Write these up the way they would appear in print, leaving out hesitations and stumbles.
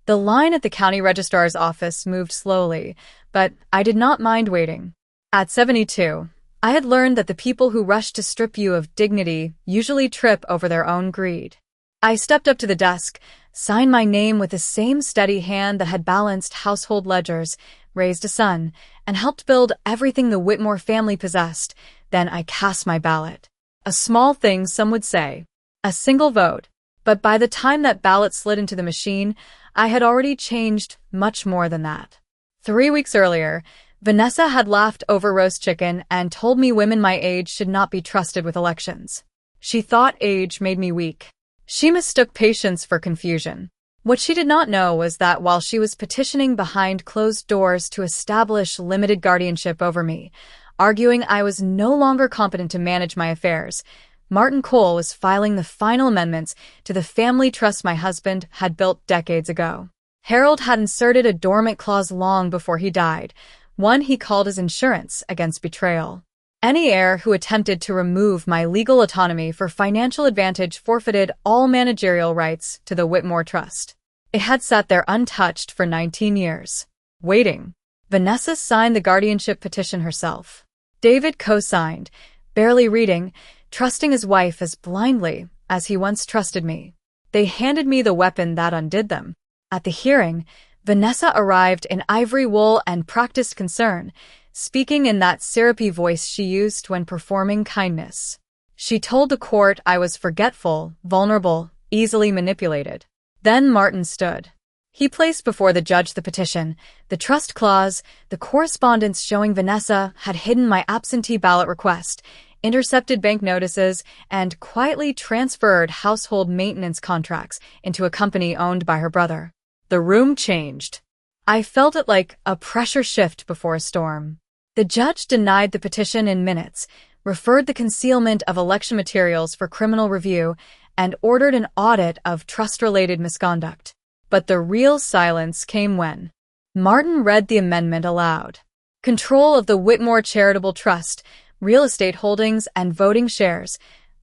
The line at the county registrar's office moved slowly, but I did not mind waiting. At 72, I had learned that the people who rush to strip you of dignity usually trip over their own greed. I stepped up to the desk, signed my name with the same steady hand that had balanced household ledgers, raised a son, and helped build everything the Whitmore family possessed. Then I cast my ballot. A small thing, some would say. A single vote. But by the time that ballot slid into the machine, I had already changed much more than that. 3 weeks earlier, Vanessa had laughed over roast chicken and told me women my age should not be trusted with elections. She thought age made me weak. She mistook patience for confusion. What she did not know was that while she was petitioning behind closed doors to establish limited guardianship over me, arguing I was no longer competent to manage my affairs, Martin Cole was filing the final amendments to the family trust my husband had built decades ago. Harold had inserted a dormant clause long before he died, one he called his insurance against betrayal. Any heir who attempted to remove my legal autonomy for financial advantage forfeited all managerial rights to the Whitmore Trust. It had sat there untouched for 19 years. Waiting. Vanessa signed the guardianship petition herself. David co-signed, barely reading, trusting his wife as blindly as he once trusted me. They handed me the weapon that undid them. At the hearing, Vanessa arrived in ivory wool and practiced concern, speaking in that syrupy voice she used when performing kindness. She told the court I was forgetful, vulnerable, easily manipulated. Then Martin stood. He placed before the judge the petition, the trust clause, the correspondence showing Vanessa had hidden my absentee ballot request, intercepted bank notices, and quietly transferred household maintenance contracts into a company owned by her brother. The room changed. I felt it like a pressure shift before a storm. The judge denied the petition in minutes, referred the concealment of election materials for criminal review, and ordered an audit of trust-related misconduct. But the real silence came when Martin read the amendment aloud. Control of the Whitmore Charitable Trust, real estate holdings, and voting shares,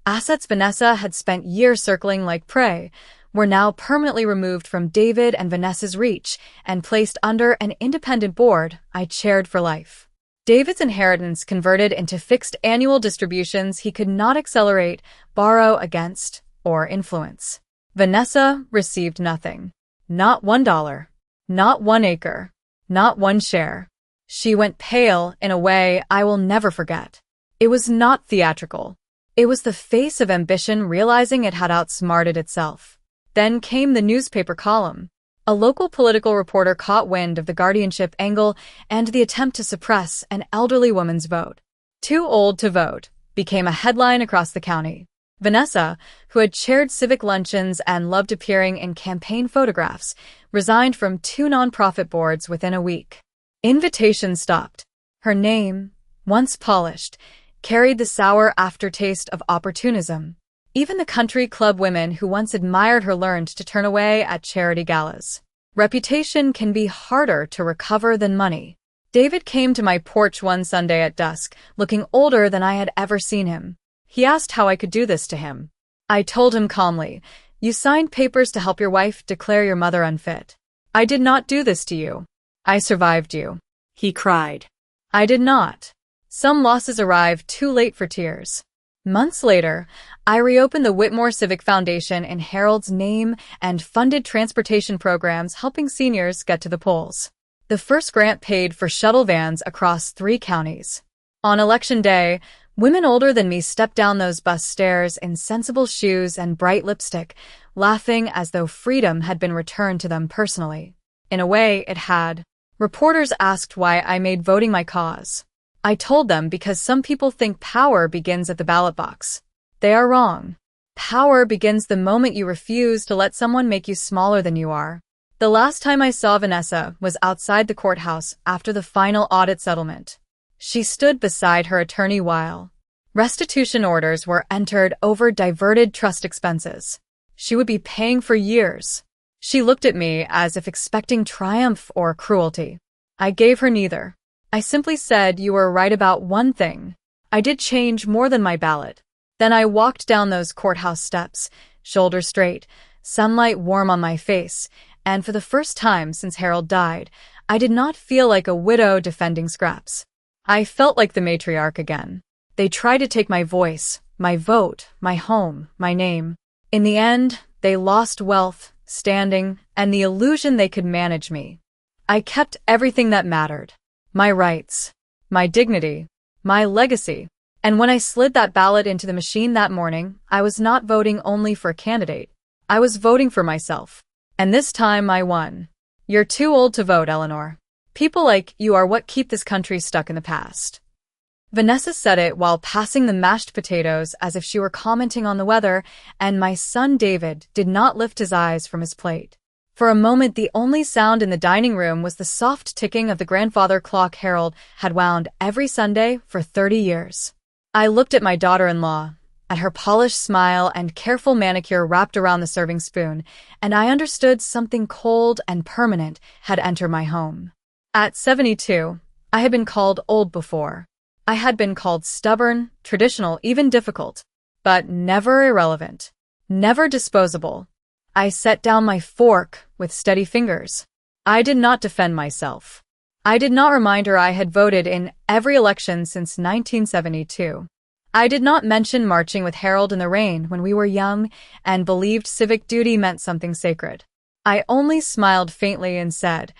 assets Vanessa had spent years circling like prey, were now permanently removed from David and Vanessa's reach and placed under an independent board I chaired for life. David's inheritance converted into fixed annual distributions he could not accelerate, borrow against, or influence. Vanessa received nothing. Not $1. Not 1 acre. Not 1 share. She went pale in a way I will never forget. It was not theatrical. It was the face of ambition realizing it had outsmarted itself. Then came the newspaper column. A local political reporter caught wind of the guardianship angle and the attempt to suppress an elderly woman's vote. Too old to vote became a headline across the county. Vanessa, who had chaired civic luncheons and loved appearing in campaign photographs, resigned from 2 nonprofit boards within a week. Invitations stopped. Her name, once polished, carried the sour aftertaste of opportunism. Even the country club women who once admired her learned to turn away at charity galas. Reputation can be harder to recover than money. David came to my porch one Sunday at dusk, looking older than I had ever seen him. He asked how I could do this to him. I told him calmly, "You signed papers to help your wife declare your mother unfit. I did not do this to you. I survived you." He cried. I did not. Some losses arrived too late for tears. Months later, I reopened the Whitmore Civic Foundation in Harold's name and funded transportation programs helping seniors get to the polls. The first grant paid for shuttle vans across 3 counties. On election day, women older than me stepped down those bus stairs in sensible shoes and bright lipstick, laughing as though freedom had been returned to them personally. In a way, it had. Reporters asked why I made voting my cause. I told them because some people think power begins at the ballot box. They are wrong. Power begins the moment you refuse to let someone make you smaller than you are. The last time I saw Vanessa was outside the courthouse after the final audit settlement. She stood beside her attorney while restitution orders were entered over diverted trust expenses. She would be paying for years. She looked at me as if expecting triumph or cruelty. I gave her neither. I simply said, "You were right about one thing. I did change more than my ballot." Then I walked down those courthouse steps, shoulders straight, sunlight warm on my face, and for the first time since Harold died, I did not feel like a widow defending scraps. I felt like the matriarch again. They tried to take my voice, my vote, my home, my name. In the end, they lost wealth, standing, and the illusion they could manage me. I kept everything that mattered. My rights, my dignity, my legacy. And when I slid that ballot into the machine that morning, I was not voting only for a candidate. I was voting for myself. And this time I won. You're too old to vote, Eleanor. People like you are what keep this country stuck in the past. Vanessa said it while passing the mashed potatoes as if she were commenting on the weather, and my son David did not lift his eyes from his plate. For a moment, the only sound in the dining room was the soft ticking of the grandfather clock Harold had wound every Sunday for 30 years. I looked at my daughter-in-law, at her polished smile and careful manicure wrapped around the serving spoon, and I understood something cold and permanent had entered my home. At 72, I had been called old before. I had been called stubborn, traditional, even difficult, but never irrelevant, never disposable. I set down my fork with steady fingers. I did not defend myself. I did not remind her I had voted in every election since 1972. I did not mention marching with Harold in the rain when we were young and believed civic duty meant something sacred. I only smiled faintly and said,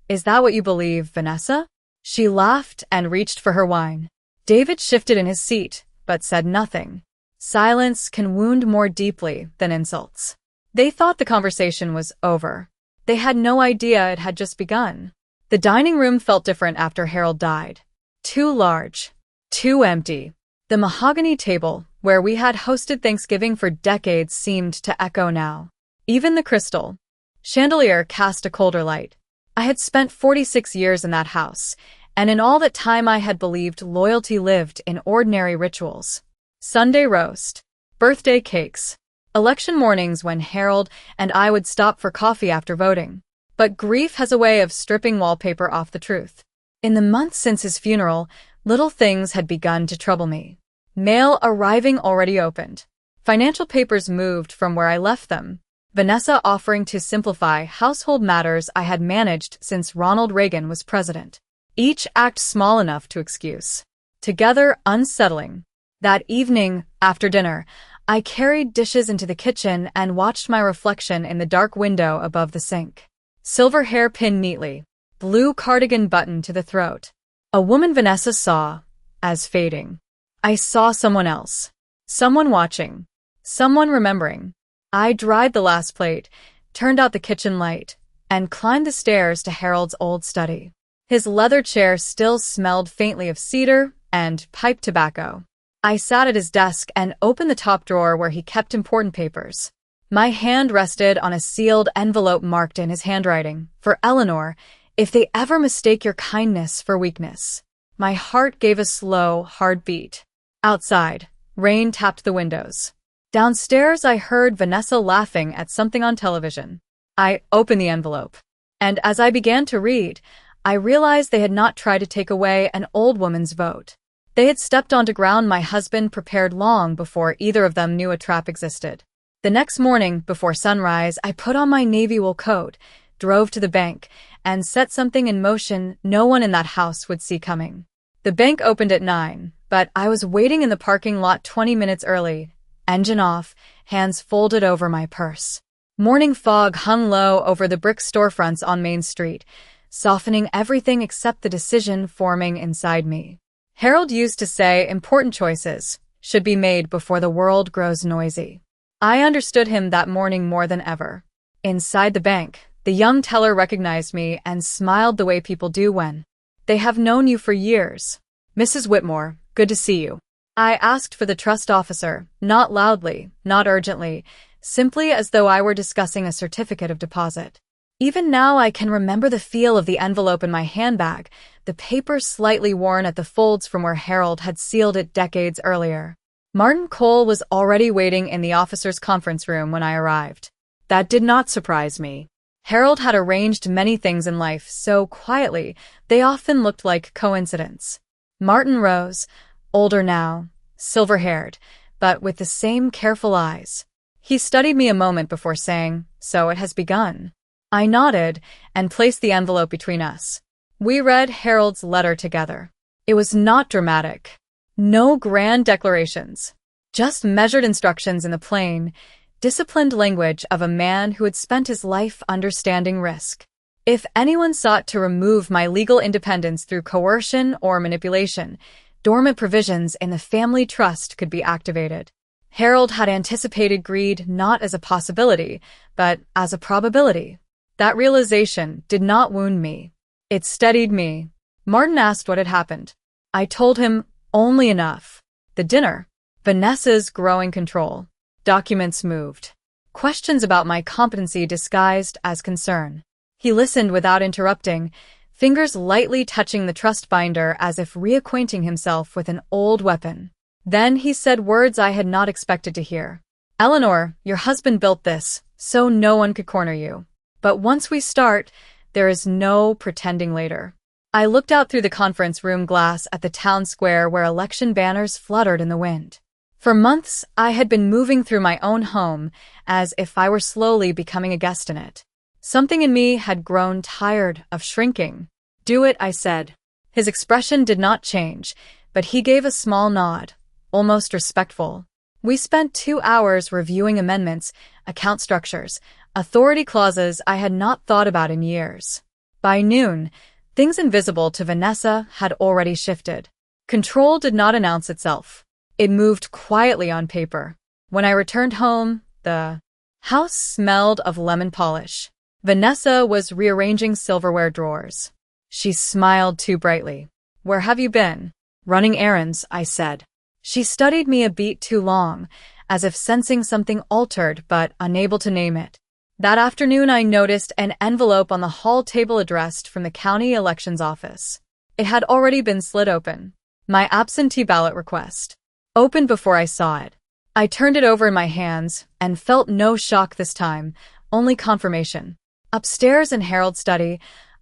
"Is that what you believe, Vanessa?" She laughed and reached for her wine. David shifted in his seat, but said nothing. Silence can wound more deeply than insults. They thought the conversation was over. They had no idea it had just begun. The dining room felt different after Harold died. Too large. Too empty. The mahogany table, where we had hosted Thanksgiving for decades, seemed to echo now. Even the crystal chandelier cast a colder light. I had spent 46 years in that house, and in all that time I had believed loyalty lived in ordinary rituals. Sunday roast, birthday cakes, election mornings when Harold and I would stop for coffee after voting. But grief has a way of stripping wallpaper off the truth. In the months since his funeral, little things had begun to trouble me. Mail arriving already opened. Financial papers moved from where I left them. Vanessa offering to simplify household matters I had managed since Ronald Reagan was president. Each act small enough to excuse. Together, unsettling. That evening, after dinner, I carried dishes into the kitchen and watched my reflection in the dark window above the sink. Silver hair pinned neatly, blue cardigan buttoned to the throat. A woman Vanessa saw as fading. I saw someone else. Someone watching. Someone remembering. I dried the last plate, turned out the kitchen light, and climbed the stairs to Harold's old study. His leather chair still smelled faintly of cedar and pipe tobacco. I sat at his desk and opened the top drawer where he kept important papers. My hand rested on a sealed envelope marked in his handwriting, "For Eleanor, if they ever mistake your kindness for weakness." My heart gave a slow, hard beat. Outside, rain tapped the windows. Downstairs, I heard Vanessa laughing at something on television. I opened the envelope, and as I began to read, I realized they had not tried to take away an old woman's vote. They had stepped onto ground my husband prepared long before either of them knew a trap existed. The next morning, before sunrise, I put on my navy wool coat, drove to the bank, and set something in motion no one in that house would see coming. The bank opened at 9, but I was waiting in the parking lot 20 minutes early, engine off, hands folded over my purse. Morning fog hung low over the brick storefronts on Main Street, softening everything except the decision forming inside me. Harold used to say important choices should be made before the world grows noisy. I understood him that morning more than ever. Inside the bank, the young teller recognized me and smiled the way people do when they have known you for years. "Mrs. Whitmore, good to see you." I asked for the trust officer, not loudly, not urgently, simply as though I were discussing a certificate of deposit. Even now I can remember the feel of the envelope in my handbag, the paper slightly worn at the folds from where Harold had sealed it decades earlier. Martin Cole was already waiting in the officers' conference room when I arrived. That did not surprise me. Harold had arranged many things in life so quietly, they often looked like coincidence. Martin rose, older now, silver-haired, but with the same careful eyes. He studied me a moment before saying, "So it has begun." I nodded and placed the envelope between us. We read Harold's letter together. It was not dramatic. No grand declarations. Just measured instructions in the plain, disciplined language of a man who had spent his life understanding risk. If anyone sought to remove my legal independence through coercion or manipulation, dormant provisions in the family trust could be activated. Harold had anticipated greed not as a possibility, but as a probability. That realization did not wound me. It steadied me. Martin asked what had happened. I told him only enough. The dinner. Vanessa's growing control. Documents moved. Questions about my competency disguised as concern. He listened without interrupting, fingers lightly touching the trust binder as if reacquainting himself with an old weapon. Then he said words I had not expected to hear. Eleanor, your husband built this, so no one could corner you. But once we start, there is no pretending later. I looked out through the conference room glass at the town square where election banners fluttered in the wind. For months, I had been moving through my own home as if I were slowly becoming a guest in it. Something in me had grown tired of shrinking. Do it, I said. His expression did not change, but he gave a small nod, almost respectful. We spent 2 hours reviewing amendments, account structures, authority clauses I had not thought about in years. By noon, things invisible to Vanessa had already shifted. Control did not announce itself. It moved quietly on paper. When I returned home, the house smelled of lemon polish. Vanessa was rearranging silverware drawers. She smiled too brightly. Where have you been? Running errands, I said. She studied me a beat too long, as if sensing something altered but unable to name it. That afternoon I noticed an envelope on the hall table addressed from the county elections office. It had already been slid open. My absentee ballot request. Opened before I saw it. I turned it over in my hands and felt no shock this time, only confirmation. Upstairs in Harold's study,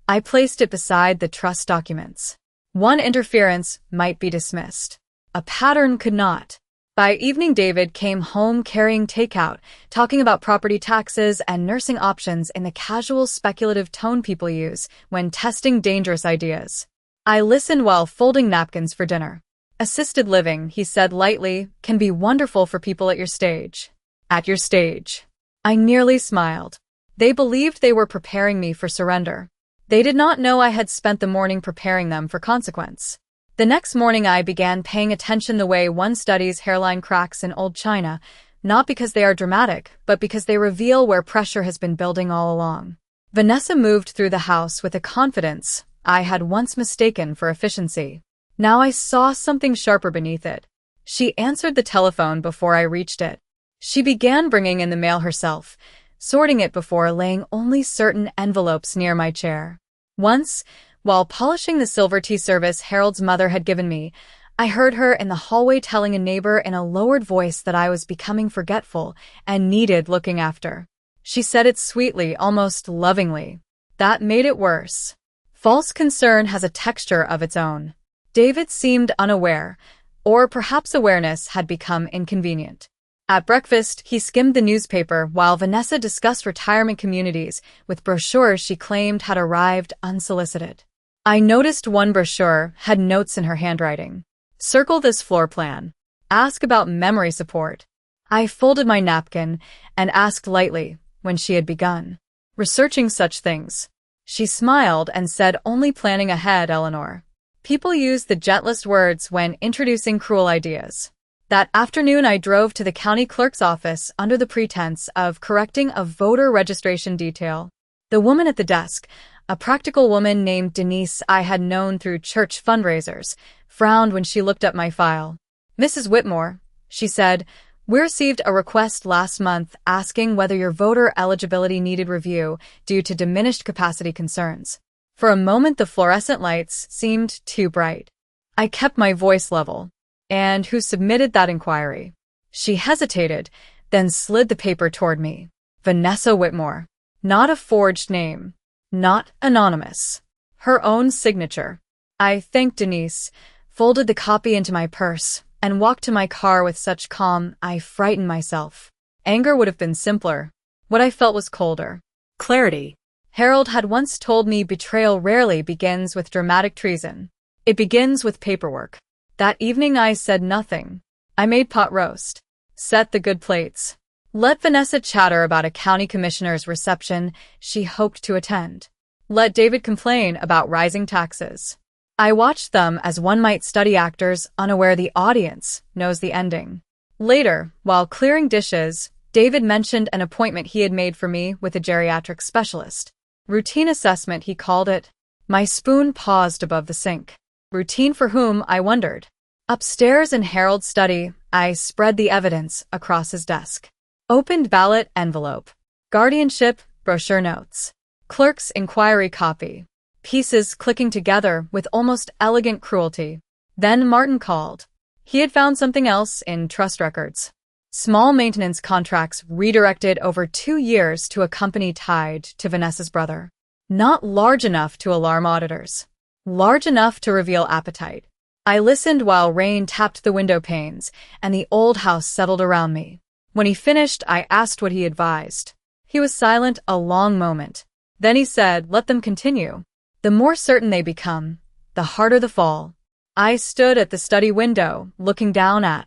I placed it beside the trust documents. One interference might be dismissed. A pattern could not. By evening, David came home carrying takeout, talking about property taxes and nursing options in the casual speculative tone people use when testing dangerous ideas. I listened while folding napkins for dinner. Assisted living, he said lightly, can be wonderful for people at your stage. At your stage. I nearly smiled. They believed they were preparing me for surrender. They did not know I had spent the morning preparing them for consequence. The next morning I began paying attention the way one studies hairline cracks in old china, not because they are dramatic, but because they reveal where pressure has been building all along. Vanessa moved through the house with a confidence I had once mistaken for efficiency. Now I saw something sharper beneath it. She answered the telephone before I reached it. She began bringing in the mail herself, sorting it before laying only certain envelopes near my chair. Once, while polishing the silver tea service Harold's mother had given me, I heard her in the hallway telling a neighbor in a lowered voice that I was becoming forgetful and needed looking after. She said it sweetly, almost lovingly. That made it worse. False concern has a texture of its own. David seemed unaware, or perhaps awareness had become inconvenient. At breakfast, he skimmed the newspaper while Vanessa discussed retirement communities with brochures she claimed had arrived unsolicited. I noticed one brochure had notes in her handwriting. Circle this floor plan. Ask about memory support. I folded my napkin and asked lightly when she had begun. Researching such things. She smiled and said, only planning ahead, Eleanor. People use the gentlest words when introducing cruel ideas. That afternoon I drove to the county clerk's office under the pretense of correcting a voter registration detail. The woman at the desk, a practical woman named Denise I had known through church fundraisers, frowned when she looked up my file. Mrs. Whitmore, she said, we received a request last month asking whether your voter eligibility needed review due to diminished capacity concerns. For a moment the fluorescent lights seemed too bright. I kept my voice level. And who submitted that inquiry? She hesitated, then slid the paper toward me. Vanessa Whitmore. Not a forged name. Not anonymous. Her own signature. I thanked Denise, folded the copy into my purse, and walked to my car with such calm I frightened myself. Anger would have been simpler. What I felt was colder. Clarity. Harold had once told me betrayal rarely begins with dramatic treason. It begins with paperwork. That evening I said nothing. I made pot roast, set the good plates, let Vanessa chatter about a county commissioner's reception she hoped to attend, let David complain about rising taxes. I watched them as one might study actors, unaware the audience knows the ending. Later, while clearing dishes, David mentioned an appointment he had made for me with a geriatric specialist. Routine assessment, he called it. My spoon paused above the sink. Routine for whom, I wondered. Upstairs in Harold's study, I spread the evidence across his desk. Opened ballot envelope. Guardianship, brochure notes. Clerk's inquiry copy. Pieces clicking together with almost elegant cruelty. Then Martin called. He had found something else in trust records. Small maintenance contracts redirected over 2 years to a company tied to Vanessa's brother. Not large enough to alarm auditors. Large enough to reveal appetite. I listened while rain tapped the window panes and the old house settled around me. When he finished, I asked what he advised. He was silent a long moment. Then he said, let them continue. The more certain they become, the harder the fall. I stood at the study window, looking down at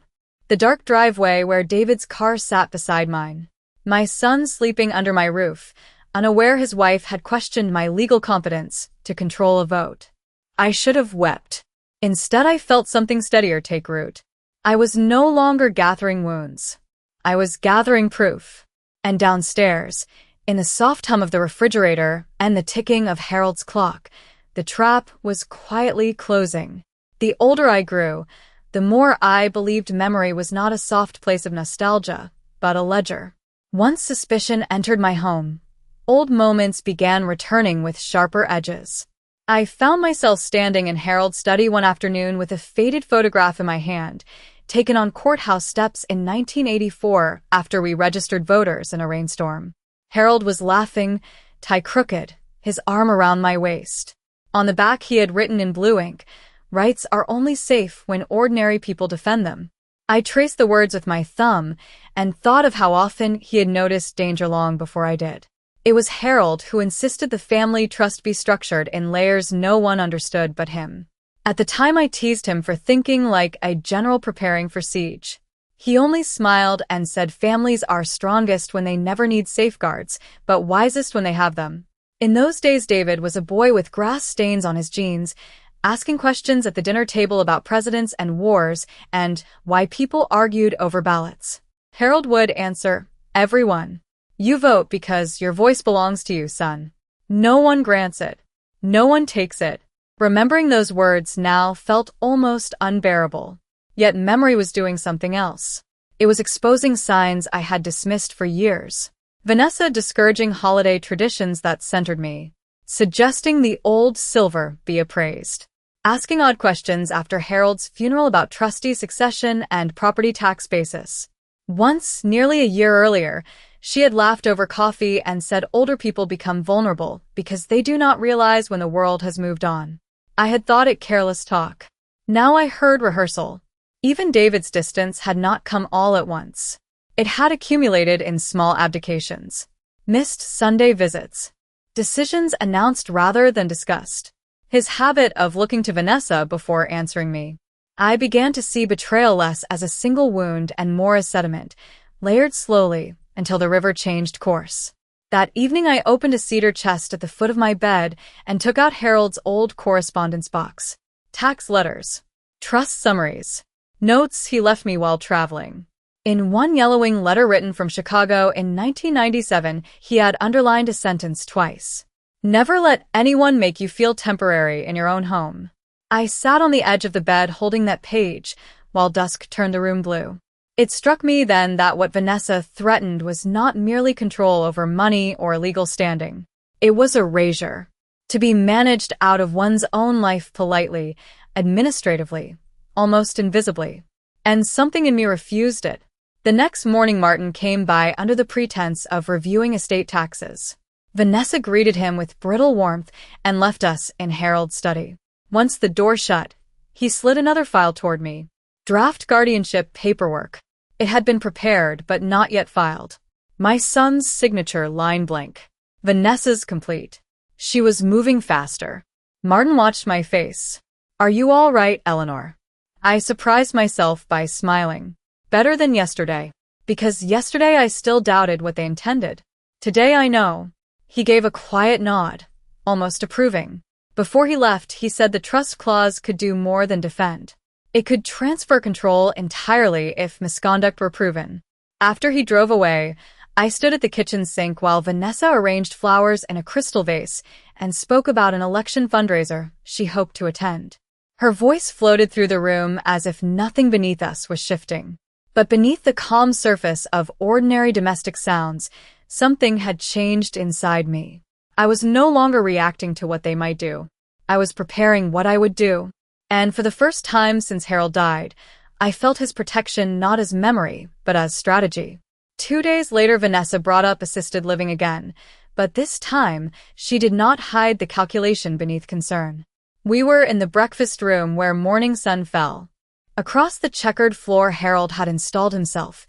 the dark driveway where David's car sat beside mine. My son sleeping under my roof, unaware his wife had questioned my legal competence to control a vote. I should have wept. Instead, I felt something steadier take root. I was no longer gathering wounds. I was gathering proof. And downstairs, in the soft hum of the refrigerator and the ticking of Harold's clock, the trap was quietly closing. The older I grew, the more I believed memory was not a soft place of nostalgia, but a ledger. Once suspicion entered my home, old moments began returning with sharper edges. I found myself standing in Harold's study one afternoon with a faded photograph in my hand, taken on courthouse steps in 1984 after we registered voters in a rainstorm. Harold was laughing, tie crooked, his arm around my waist. On the back he had written in blue ink, "Rights are only safe when ordinary people defend them." I traced the words with my thumb and thought of how often he had noticed danger long before I did. It was Harold who insisted the family trust be structured in layers no one understood but him. At the time I teased him for thinking like a general preparing for siege. He only smiled and said families are strongest when they never need safeguards, but wisest when they have them. In those days David was a boy with grass stains on his jeans, asking questions at the dinner table about presidents and wars and why people argued over ballots. Harold would answer, "Everyone. You vote because your voice belongs to you, son. No one grants it. No one takes it." Remembering those words now felt almost unbearable. Yet memory was doing something else. It was exposing signs I had dismissed for years. Vanessa discouraging holiday traditions that centered me. Suggesting the old silver be appraised. Asking odd questions after Harold's funeral about trustee succession and property tax basis. Once, nearly a year earlier, she had laughed over coffee and said older people become vulnerable because they do not realize when the world has moved on. I had thought it careless talk. Now I heard rehearsal. Even David's distance had not come all at once. It had accumulated in small abdications. Missed Sunday visits. Decisions announced rather than discussed. His habit of looking to Vanessa before answering me. I began to see betrayal less as a single wound and more as sediment, layered slowly until the river changed course. That evening I opened a cedar chest at the foot of my bed and took out Harold's old correspondence box. Tax letters. Trust summaries. Notes he left me while traveling. In one yellowing letter written from Chicago in 1997, he had underlined a sentence twice. "Never let anyone make you feel temporary in your own home." I sat on the edge of the bed holding that page while dusk turned the room blue. It struck me then that what Vanessa threatened was not merely control over money or legal standing. It was erasure. To be managed out of one's own life politely, administratively, almost invisibly. And something in me refused it. The next morning Martin came by under the pretense of reviewing estate taxes. Vanessa greeted him with brittle warmth and left us in Harold's study. Once the door shut, he slid another file toward me. Draft guardianship paperwork. It had been prepared but not yet filed. My son's signature line blank. Vanessa's complete. She was moving faster. Martin watched my face. Are you all right, Eleanor? I surprised myself by smiling. Better than yesterday. Because yesterday I still doubted what they intended. Today I know. He gave a quiet nod, almost approving. Before he left, he said the trust clause could do more than defend. It could transfer control entirely if misconduct were proven. After he drove away, I stood at the kitchen sink while Vanessa arranged flowers in a crystal vase and spoke about an election fundraiser she hoped to attend. Her voice floated through the room as if nothing beneath us was shifting. But beneath the calm surface of ordinary domestic sounds, something had changed inside me. I was no longer reacting to what they might do. I was preparing what I would do. And for the first time since Harold died, I felt his protection not as memory, but as strategy. 2 days later, Vanessa brought up assisted living again, but this time she did not hide the calculation beneath concern. We were in the breakfast room where morning sun fell. Across the checkered floor Harold had installed himself,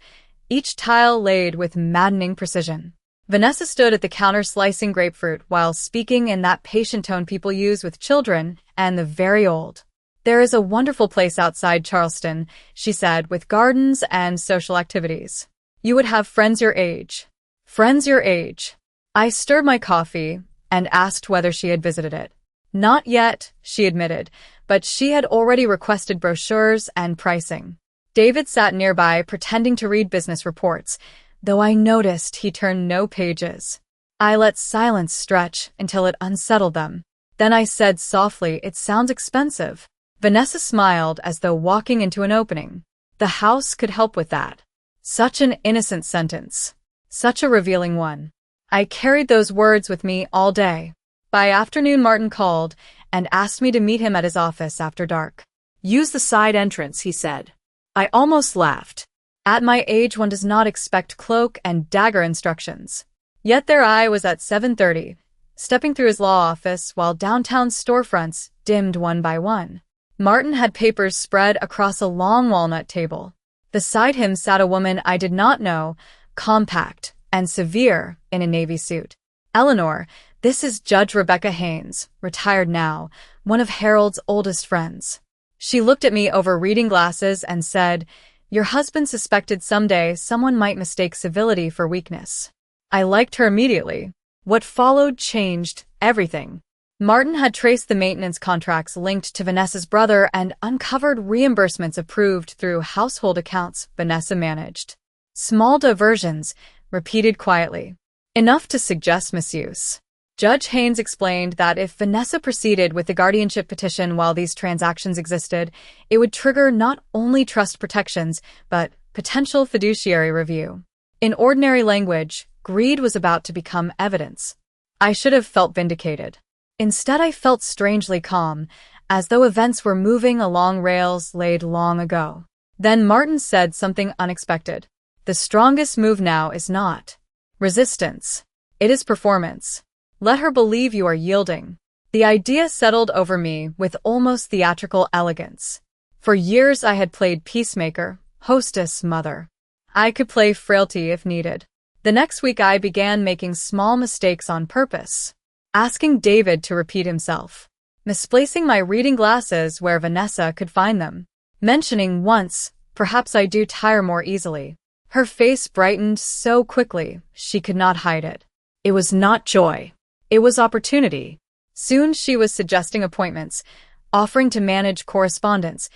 each tile laid with maddening precision. Vanessa stood at the counter slicing grapefruit while speaking in that patient tone people use with children and the very old. There is a wonderful place outside Charleston, she said, with gardens and social activities. You would have friends your age. Friends your age. I stirred my coffee and asked whether she had visited it. Not yet, she admitted, but she had already requested brochures and pricing. David sat nearby, pretending to read business reports, though I noticed he turned no pages. I let silence stretch until it unsettled them. Then I said softly, "It sounds expensive." Vanessa smiled as though walking into an opening. The house could help with that. Such an innocent sentence. Such a revealing one. I carried those words with me all day. By afternoon, Martin called and asked me to meet him at his office after dark. "Use the side entrance," he said. I almost laughed. At my age, one does not expect cloak and dagger instructions. Yet there I was at 7:30, stepping through his law office while downtown storefronts dimmed one by one. Martin had papers spread across a long walnut table. Beside him sat a woman I did not know, compact and severe in a navy suit. "Eleanor, this is Judge Rebecca Haynes, retired now, one of Harold's oldest friends." She looked at me over reading glasses and said, "Your husband suspected someday someone might mistake civility for weakness." I liked her immediately. What followed changed everything. Martin had traced the maintenance contracts linked to Vanessa's brother and uncovered reimbursements approved through household accounts Vanessa managed. Small diversions, repeated quietly. Enough to suggest misuse. Judge Haynes explained that if Vanessa proceeded with the guardianship petition while these transactions existed, it would trigger not only trust protections, but potential fiduciary review. In ordinary language, greed was about to become evidence. I should have felt vindicated. Instead, I felt strangely calm, as though events were moving along rails laid long ago. Then Martin said something unexpected. "The strongest move now is not resistance. It is performance. Let her believe you are yielding." The idea settled over me with almost theatrical elegance. For years I had played peacemaker, hostess, mother. I could play frailty if needed. The next week I began making small mistakes on purpose. Asking David to repeat himself. Misplacing my reading glasses where Vanessa could find them. Mentioning once, "Perhaps I do tire more easily." Her face brightened so quickly, she could not hide it. It was not joy. It was opportunity. Soon she was suggesting appointments, offering to manage correspondence,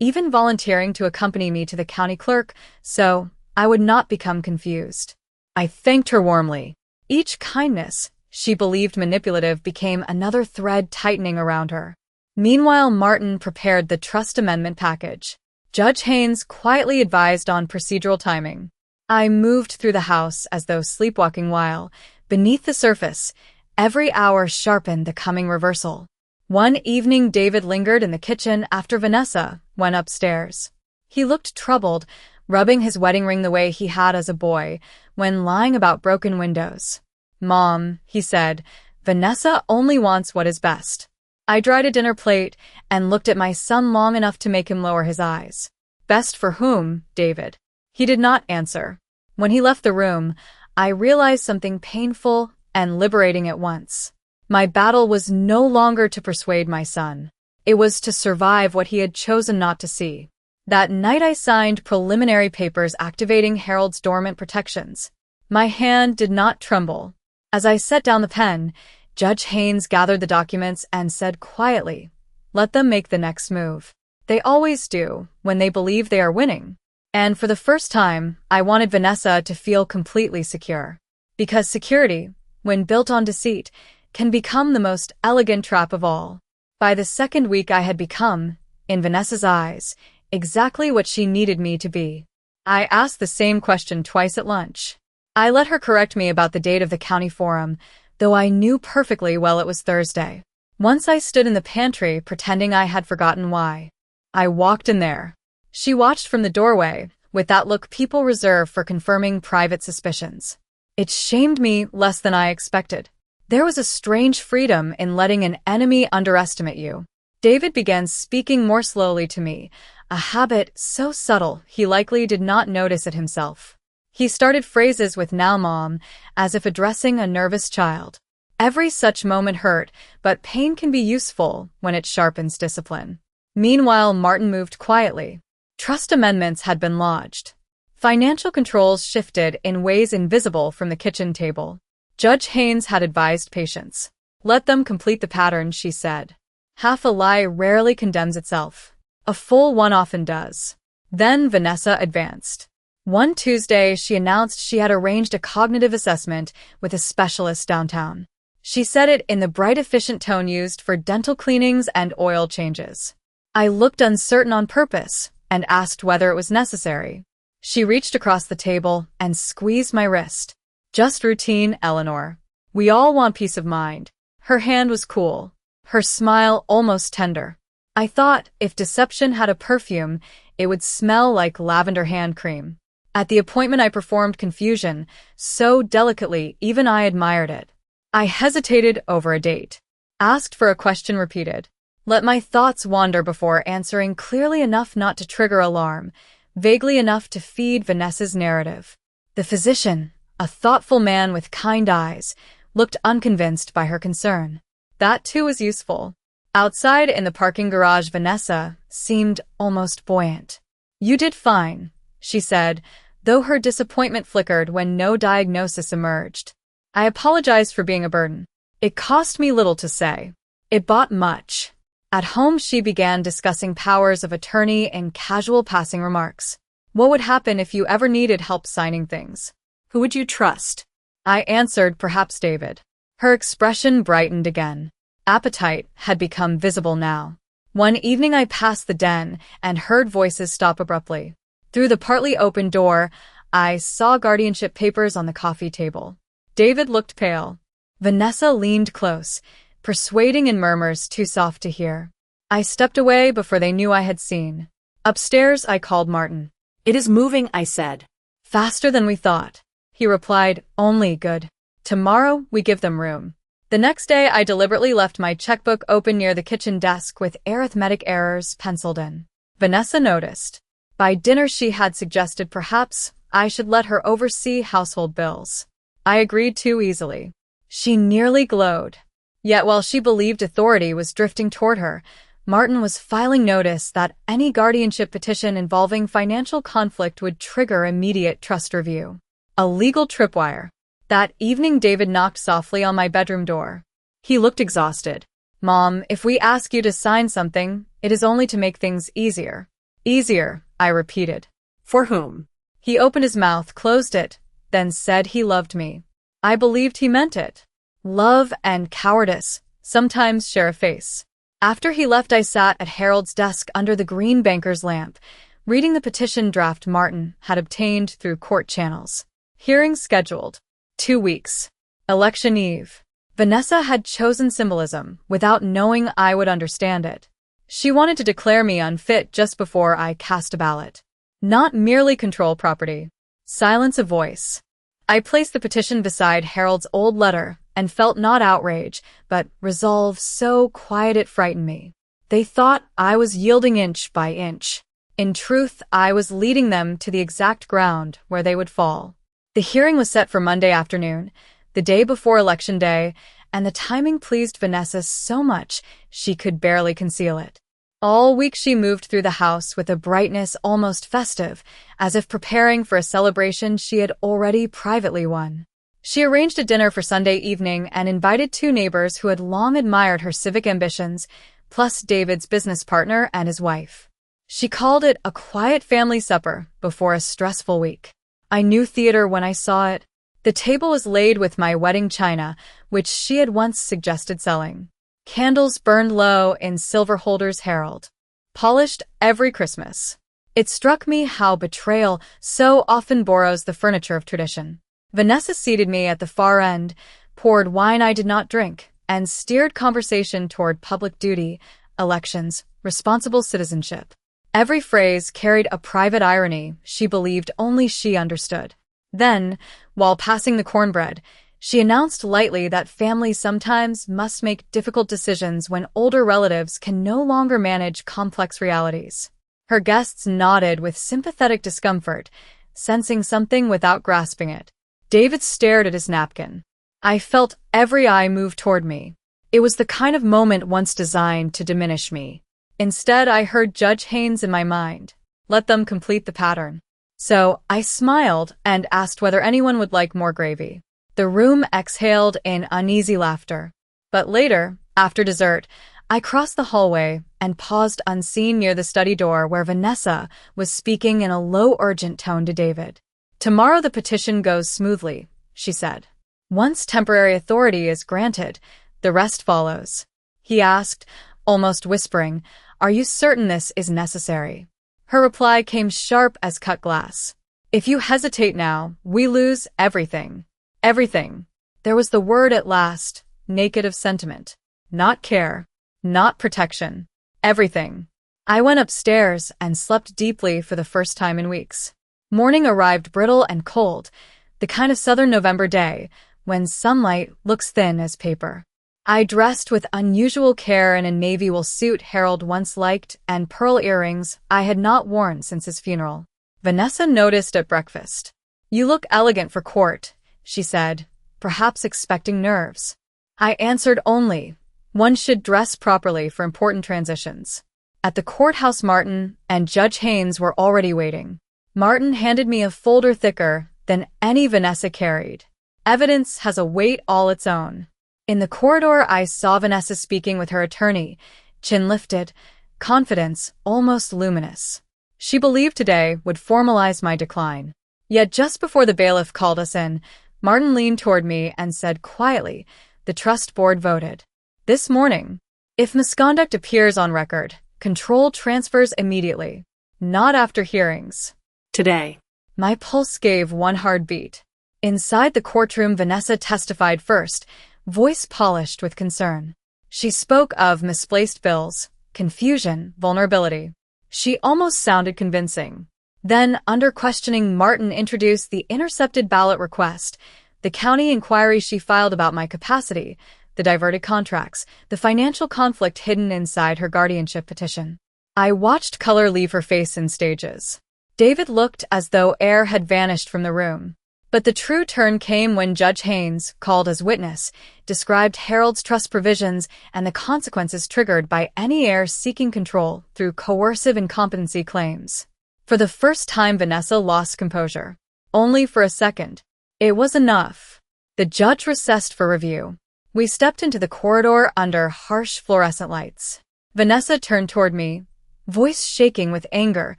even volunteering to accompany me to the county clerk, so I would not become confused. I thanked her warmly. Each kindness she believed manipulative became another thread tightening around her. Meanwhile, Martin prepared the trust amendment package. Judge Haynes quietly advised on procedural timing. I moved through the house as though sleepwalking while, beneath the surface, every hour sharpened the coming reversal. One evening, David lingered in the kitchen after Vanessa went upstairs. He looked troubled, rubbing his wedding ring the way he had as a boy, when lying about broken windows. "Mom," he said, "Vanessa only wants what is best." I dried a dinner plate and looked at my son long enough to make him lower his eyes. "Best for whom, David?" He did not answer. When he left the room, I realized something painful and liberating at once. My battle was no longer to persuade my son. It was to survive what he had chosen not to see. That night I signed preliminary papers activating Harold's dormant protections. My hand did not tremble. As I set down the pen, Judge Haynes gathered the documents and said quietly, "Let them make the next move. They always do, when they believe they are winning." And for the first time, I wanted Vanessa to feel completely secure. Because security, when built on deceit, can become the most elegant trap of all. By the second week I had become, in Vanessa's eyes, exactly what she needed me to be. I asked the same question twice at lunch. I let her correct me about the date of the county forum, though I knew perfectly well it was Thursday. Once I stood in the pantry pretending I had forgotten why. I walked in there. She watched from the doorway, with that look people reserve for confirming private suspicions. It shamed me less than I expected. There was a strange freedom in letting an enemy underestimate you. David began speaking more slowly to me, a habit so subtle he likely did not notice it himself. He started phrases with "now, Mom," as if addressing a nervous child. Every such moment hurt, but pain can be useful when it sharpens discipline. Meanwhile, Martin moved quietly. Trust amendments had been lodged. Financial controls shifted in ways invisible from the kitchen table. Judge Haynes had advised patience. "Let them complete the pattern," she said. Half a lie rarely condemns itself. A full one often does. Then Vanessa advanced. One Tuesday, she announced she had arranged a cognitive assessment with a specialist downtown. She said it in the bright, efficient tone used for dental cleanings and oil changes. I looked uncertain on purpose and asked whether it was necessary. She reached across the table and squeezed my wrist. "Just routine, Eleanor. We all want peace of mind." Her hand was cool, her smile almost tender. I thought if deception had a perfume, it would smell like lavender hand cream. At the appointment I performed confusion, so delicately even I admired it. I hesitated over a date. Asked for a question repeated. Let my thoughts wander before answering clearly enough not to trigger alarm, vaguely enough to feed Vanessa's narrative. The physician, a thoughtful man with kind eyes, looked unconvinced by her concern. That too was useful. Outside in the parking garage, Vanessa seemed almost buoyant. "You did fine," she said, though her disappointment flickered when no diagnosis emerged. I apologized for being a burden. It cost me little to say. It bought much. At home, she began discussing powers of attorney in casual passing remarks. What would happen if you ever needed help signing things? Who would you trust? I answered, perhaps David. Her expression brightened again. Appetite had become visible now. One evening I passed the den and heard voices stop abruptly. Through the partly open door, I saw guardianship papers on the coffee table. David looked pale. Vanessa leaned close, persuading in murmurs too soft to hear. I stepped away before they knew I had seen. Upstairs, I called Martin. "It is moving," I said. "Faster than we thought." He replied, "Only good. Tomorrow, we give them room." The next day, I deliberately left my checkbook open near the kitchen desk with arithmetic errors penciled in. Vanessa noticed. By dinner, she had suggested perhaps I should let her oversee household bills. I agreed too easily. She nearly glowed. Yet while she believed authority was drifting toward her, Martin was filing notice that any guardianship petition involving financial conflict would trigger immediate trust review. A legal tripwire. That evening, David knocked softly on my bedroom door. He looked exhausted. "Mom, if we ask you to sign something, it is only to make things easier." "Easier," I repeated. "For whom?" He opened his mouth, closed it, then said he loved me. I believed he meant it. Love and cowardice sometimes share a face. After he left, I sat at Harold's desk under the green banker's lamp, reading the petition draft Martin had obtained through court channels. Hearing scheduled. 2 weeks. Election eve. Vanessa had chosen symbolism without knowing I would understand it. She wanted to declare me unfit just before I cast a ballot. Not merely control property. Silence of voice. I placed the petition beside Harold's old letter and felt not outrage, but resolve so quiet it frightened me. They thought I was yielding inch by inch. In truth, I was leading them to the exact ground where they would fall. The hearing was set for Monday afternoon. the day before Election Day, and the timing pleased Vanessa so much she could barely conceal it. All week she moved through the house with a brightness almost festive, as if preparing for a celebration she had already privately won. She arranged a dinner for Sunday evening and invited 2 neighbors who had long admired her civic ambitions, plus David's business partner and his wife. She called it a quiet family supper before a stressful week. I knew theater when I saw it. The table was laid with my wedding china, which she had once suggested selling. Candles burned low in silver holders herald, polished every Christmas. It struck me how betrayal so often borrows the furniture of tradition. Vanessa seated me at the far end, poured wine I did not drink, and steered conversation toward public duty, elections, responsible citizenship. Every phrase carried a private irony she believed only she understood. Then, while passing the cornbread, she announced lightly that families sometimes must make difficult decisions when older relatives can no longer manage complex realities. Her guests nodded with sympathetic discomfort, sensing something without grasping it. David stared at his napkin. I felt every eye move toward me. It was the kind of moment once designed to diminish me. Instead, I heard Judge Haynes in my mind. Let them complete the pattern. So, I smiled and asked whether anyone would like more gravy. The room exhaled in uneasy laughter. But later, after dessert, I crossed the hallway and paused unseen near the study door where Vanessa was speaking in a low, urgent tone to David. Tomorrow the petition goes smoothly, she said. Once temporary authority is granted, the rest follows. He asked, almost whispering, "Are you certain this is necessary?" Her reply came sharp as cut glass. "If you hesitate now, we lose everything. Everything." There was the word at last, naked of sentiment. Not care. Not protection. Everything. I went upstairs and slept deeply for the first time in weeks. Morning arrived brittle and cold, the kind of southern November day when sunlight looks thin as paper. I dressed with unusual care in a navy wool suit Harold once liked and pearl earrings I had not worn since his funeral. Vanessa noticed at breakfast. "You look elegant for court," she said, perhaps expecting nerves. I answered only, "One should dress properly for important transitions." At the courthouse, Martin and Judge Haynes were already waiting. Martin handed me a folder thicker than any Vanessa carried. Evidence has a weight all its own. In the corridor, I saw Vanessa speaking with her attorney, chin lifted, confidence almost luminous. She believed today would formalize my decline. Yet just before the bailiff called us in, Martin leaned toward me and said quietly, "The trust board voted. This morning. If misconduct appears on record, control transfers immediately. Not after hearings. Today." My pulse gave one hard beat. Inside the courtroom, Vanessa testified first, voice polished with concern. She spoke of misplaced bills, confusion, vulnerability. She almost sounded convincing. Then, under questioning, Martin introduced the intercepted ballot request, the county inquiry she filed about my capacity, the diverted contracts, the financial conflict hidden inside her guardianship petition. I watched color leave her face in stages. David looked as though air had vanished from the room. But the true turn came when Judge Haynes, called as witness, described Harold's trust provisions and the consequences triggered by any heir seeking control through coercive incompetency claims. For the first time, Vanessa lost composure. Only for a second. It was enough. The judge recessed for review. We stepped into the corridor under harsh fluorescent lights. Vanessa turned toward me, voice shaking with anger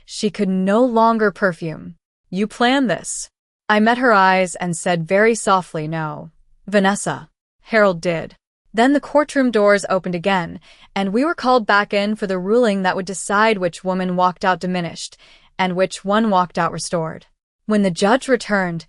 she could no longer perfume. "You planned this." I met her eyes and said very softly, "No, Vanessa." Harold did. Then the courtroom doors opened again, and we were called back in for the ruling that would decide which woman walked out diminished and which one walked out restored. When the judge returned,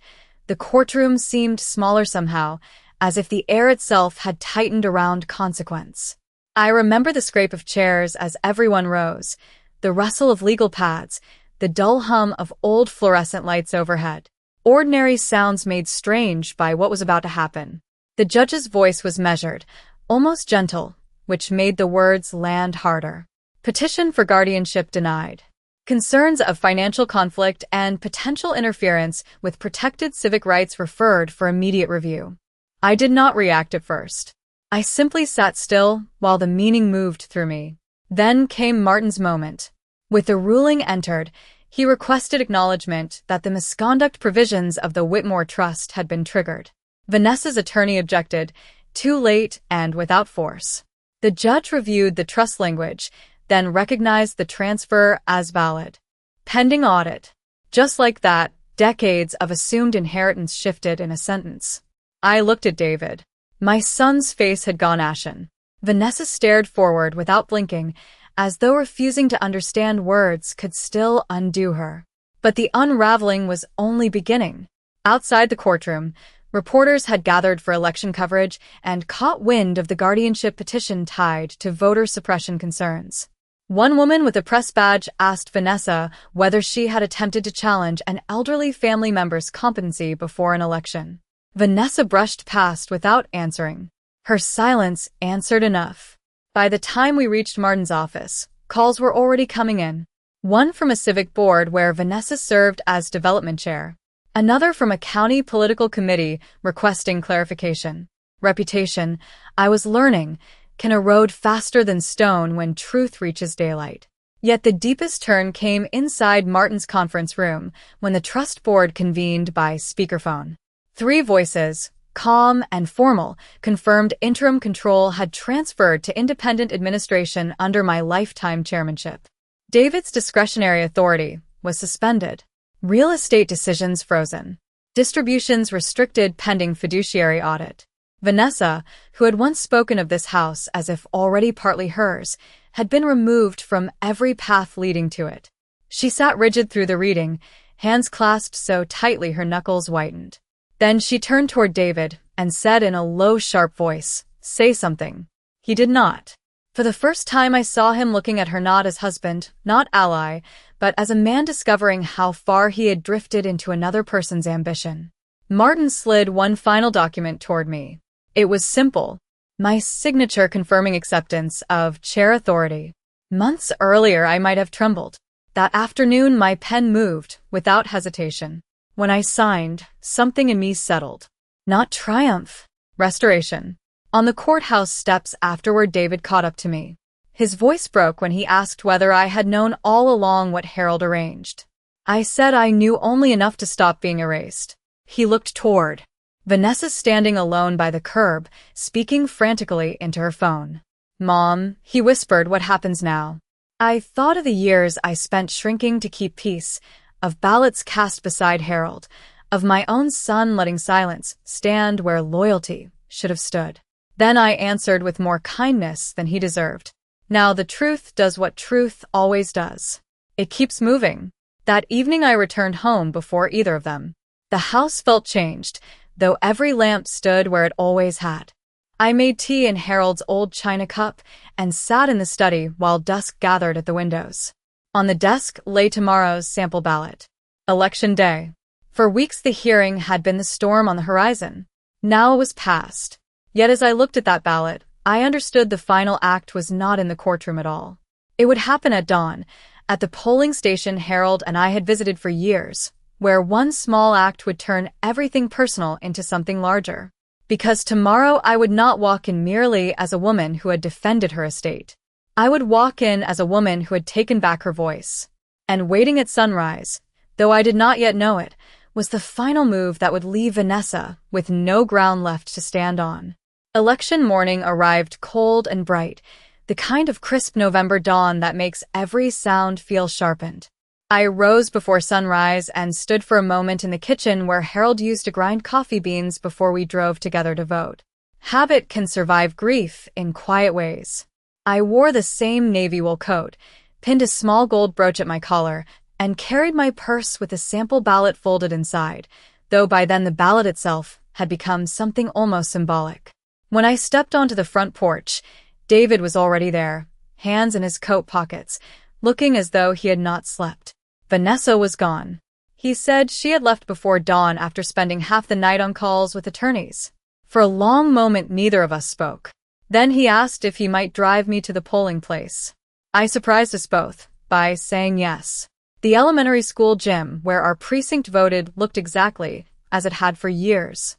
the courtroom seemed smaller somehow, as if the air itself had tightened around consequence. I remember the scrape of chairs as everyone rose, the rustle of legal pads, the dull hum of old fluorescent lights overhead. Ordinary sounds made strange by what was about to happen. The judge's voice was measured, almost gentle, which made the words land harder. Petition for guardianship denied. Concerns of financial conflict and potential interference with protected civic rights referred for immediate review. I did not react at first. I simply sat still while the meaning moved through me. Then came Martin's moment. With the ruling entered, he requested acknowledgement that the misconduct provisions of the Whitmore Trust had been triggered. Vanessa's attorney objected, too late and without force. The judge reviewed the trust language, then recognized the transfer as valid. Pending audit. Just like that, decades of assumed inheritance shifted in a sentence. I looked at David. My son's face had gone ashen. Vanessa stared forward without blinking, as though refusing to understand words could still undo her. But the unraveling was only beginning. Outside the courtroom, reporters had gathered for election coverage and caught wind of the guardianship petition tied to voter suppression concerns. One woman with a press badge asked Vanessa whether she had attempted to challenge an elderly family member's competency before an election. Vanessa brushed past without answering. Her silence answered enough. By the time we reached Martin's office, calls were already coming in. One from a civic board where Vanessa served as development chair. Another from a county political committee requesting clarification. Reputation, I was learning, can erode faster than stone when truth reaches daylight. Yet the deepest turn came inside Martin's conference room when the trust board convened by speakerphone. 3 voices, calm and formal, confirmed interim control had transferred to independent administration under my lifetime chairmanship. David's discretionary authority was suspended. Real estate decisions frozen. Distributions restricted pending fiduciary audit. Vanessa, who had once spoken of this house as if already partly hers, had been removed from every path leading to it. She sat rigid through the reading, hands clasped so tightly her knuckles whitened. Then she turned toward David and said in a low, sharp voice, "Say something." He did not. For the first time I saw him looking at her not as husband, not ally, but as a man discovering how far he had drifted into another person's ambition. Martin slid one final document toward me. It was simple. My signature confirming acceptance of chair authority. Months earlier I might have trembled. That afternoon my pen moved, without hesitation. When I signed, something in me settled. Not triumph. Restoration. On the courthouse steps afterward, David caught up to me. His voice broke when he asked whether I had known all along what Harold arranged. I said I knew only enough to stop being erased. He looked toward Vanessa standing alone by the curb, speaking frantically into her phone. "Mom," he whispered, "what happens now?" I thought of the years I spent shrinking to keep peace, of ballots cast beside Harold, of my own son letting silence stand where loyalty should have stood. Then I answered with more kindness than he deserved. Now the truth does what truth always does. It keeps moving. That evening I returned home before either of them. The house felt changed, though every lamp stood where it always had. I made tea in Harold's old china cup and sat in the study while dusk gathered at the windows. On the desk lay tomorrow's sample ballot. Election day. For weeks the hearing had been the storm on the horizon. Now it was past. Yet as I looked at that ballot, I understood the final act was not in the courtroom at all. It would happen at dawn, at the polling station Harold and I had visited for years, where one small act would turn everything personal into something larger. Because tomorrow I would not walk in merely as a woman who had defended her estate. I would walk in as a woman who had taken back her voice. And waiting at sunrise, though I did not yet know it, was the final move that would leave Vanessa with no ground left to stand on. Election morning arrived cold and bright, the kind of crisp November dawn that makes every sound feel sharpened. I rose before sunrise and stood for a moment in the kitchen where Harold used to grind coffee beans before we drove together to vote. Habit can survive grief in quiet ways. I wore the same navy wool coat, pinned a small gold brooch at my collar, and carried my purse with a sample ballot folded inside, though by then the ballot itself had become something almost symbolic. When I stepped onto the front porch, David was already there, hands in his coat pockets, looking as though he had not slept. Vanessa was gone. He said she had left before dawn after spending half the night on calls with attorneys. For a long moment neither of us spoke. Then he asked if he might drive me to the polling place. I surprised us both by saying yes. The elementary school gym where our precinct voted looked exactly as it had for years.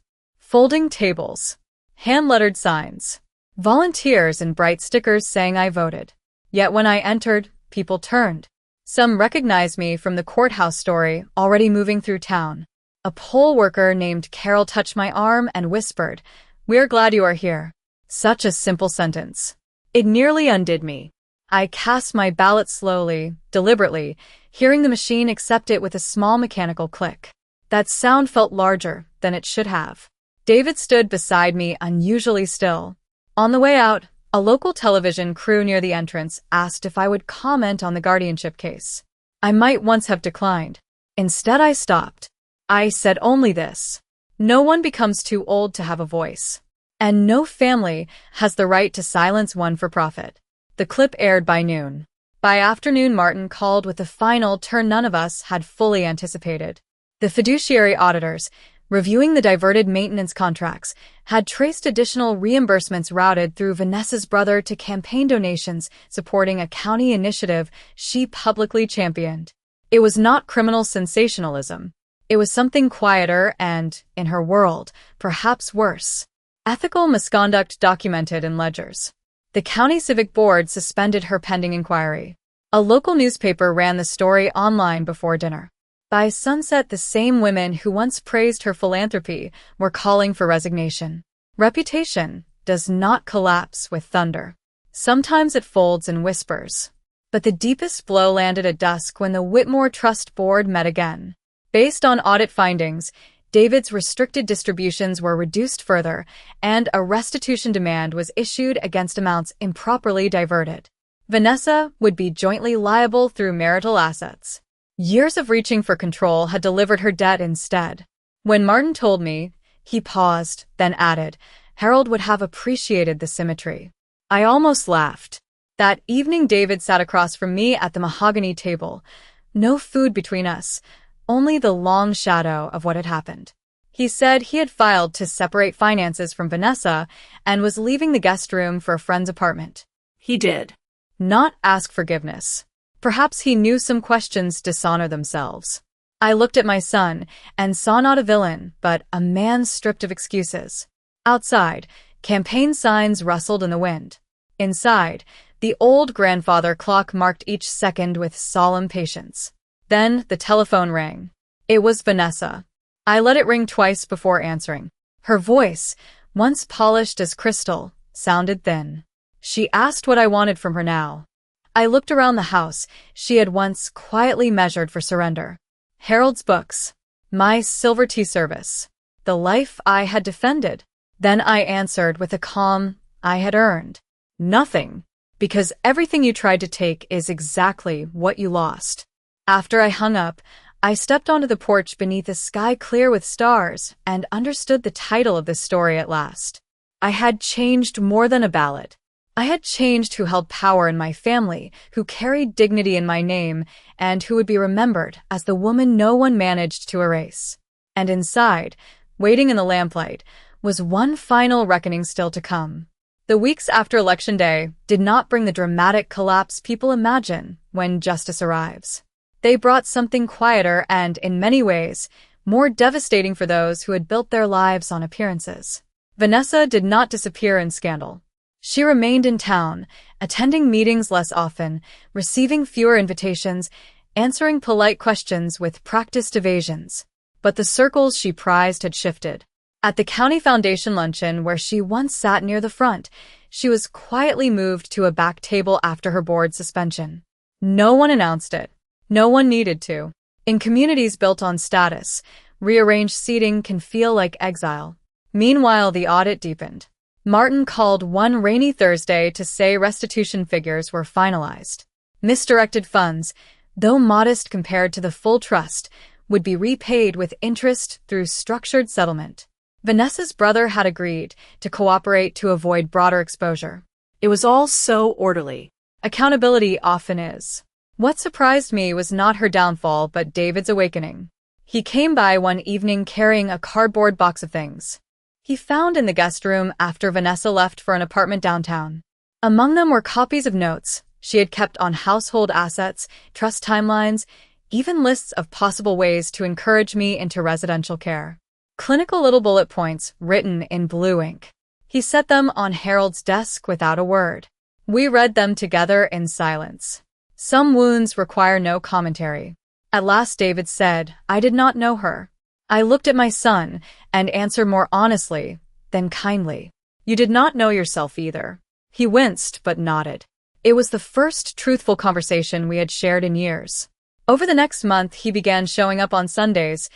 Folding tables. Hand-lettered signs. Volunteers and bright stickers saying I voted. Yet when I entered, people turned. Some recognized me from the courthouse story, already moving through town. A poll worker named Carol touched my arm and whispered, "We're glad you are here." Such a simple sentence. It nearly undid me. I cast my ballot slowly, deliberately, hearing the machine accept it with a small mechanical click. That sound felt larger than it should have. David stood beside me unusually still. On the way out, a local television crew near the entrance asked if I would comment on the guardianship case. I might once have declined. Instead, I stopped. I said only this: no one becomes too old to have a voice. And no family has the right to silence one for profit. The clip aired by noon. By afternoon, Martin called with the final turn none of us had fully anticipated. The fiduciary auditors, reviewing the diverted maintenance contracts, had traced additional reimbursements routed through Vanessa's brother to campaign donations supporting a county initiative she publicly championed. It was not criminal sensationalism. It was something quieter and, in her world, perhaps worse. Ethical misconduct documented in ledgers. The county civic board suspended her pending inquiry. A local newspaper ran the story online before dinner. By sunset, the same women who once praised her philanthropy were calling for resignation. Reputation does not collapse with thunder. Sometimes it folds in whispers. But the deepest blow landed at dusk when the Whitmore Trust Board met again. Based on audit findings, David's restricted distributions were reduced further, and a restitution demand was issued against amounts improperly diverted. Vanessa would be jointly liable through marital assets. Years of reaching for control had delivered her debt instead. When Martin told me, he paused, then added, Harold would have appreciated the symmetry. I almost laughed. That evening, David sat across from me at the mahogany table. No food between us, only the long shadow of what had happened. He said he had filed to separate finances from Vanessa and was leaving the guest room for a friend's apartment. He did not ask forgiveness. Perhaps he knew some questions dishonor themselves. I looked at my son and saw not a villain, but a man stripped of excuses. Outside, campaign signs rustled in the wind. Inside, the old grandfather clock marked each second with solemn patience. Then the telephone rang. It was Vanessa. I let it ring twice before answering. Her voice, once polished as crystal, sounded thin. She asked what I wanted from her now. I looked around the house she had once quietly measured for surrender. Harold's books. My silver tea service. The life I had defended. Then I answered with a calm I had earned. Nothing. Because everything you tried to take is exactly what you lost. After I hung up, I stepped onto the porch beneath a sky clear with stars and understood the title of this story at last. I had changed more than a ballot. I had changed who held power in my family, who carried dignity in my name, and who would be remembered as the woman no one managed to erase. And inside, waiting in the lamplight, was one final reckoning still to come. The weeks after Election Day did not bring the dramatic collapse people imagine when justice arrives. They brought something quieter and, in many ways, more devastating for those who had built their lives on appearances. Vanessa did not disappear in scandal. She remained in town, attending meetings less often, receiving fewer invitations, answering polite questions with practiced evasions. But the circles she prized had shifted. At the County Foundation luncheon, where she once sat near the front, she was quietly moved to a back table after her board suspension. No one announced it. No one needed to. In communities built on status, rearranged seating can feel like exile. Meanwhile, the audit deepened. Martin called one rainy Thursday to say restitution figures were finalized. Misdirected funds, though modest compared to the full trust, would be repaid with interest through structured settlement. Vanessa's brother had agreed to cooperate to avoid broader exposure. It was all so orderly. Accountability often is. What surprised me was not her downfall but David's awakening. He came by one evening carrying a cardboard box of things he found in the guest room after Vanessa left for an apartment downtown. Among them were copies of notes she had kept on household assets, trust timelines, even lists of possible ways to encourage me into residential care. clinical little bullet points written in blue ink. He set them on Harold's desk without a word. We read them together in silence. Some wounds require no commentary. At last David said, "I did not know her." I looked at my son and answered more honestly than kindly. "You did not know yourself either." He winced but nodded. It was the first truthful conversation we had shared in years. Over the next month, he began showing up on Sundays,